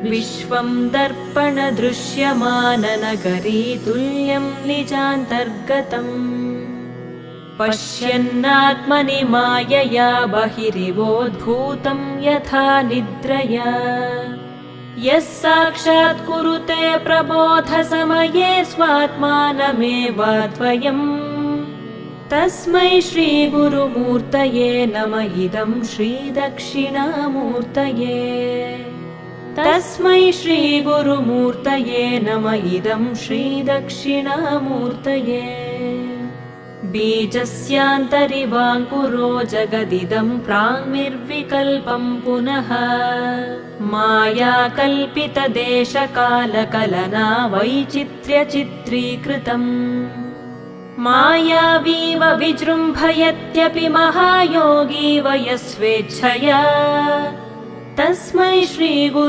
विश्वं दर्पणदृश्यमाननगरी तुल्यं निजान्तर्गतम् पश्यन्नात्मनि मायया बहिरिवोद्भूतं यथा निद्रया यः साक्षात् कुरुते प्रबोधसमये स्वात्मानमेवाद्वयम् तस्मै श्रीगुरुमूर्तये नम इदं श्रीदक्षिणामूर्तये तस्मै श्रीगुरुमूर्तये नम इदं श्रीदक्षिणामूर्तये बीजस्यान्तरिवाङ्कुरो जगदिदं प्राङ्निर्विकल्पं पुनः मायाकल्पितदेशकालकलना वैचित्र्यचित्रीकृतम् मायावीव विजृम्भयत्यपि महायोगी वयस्वेच्छया तस्मै श्रीगुरु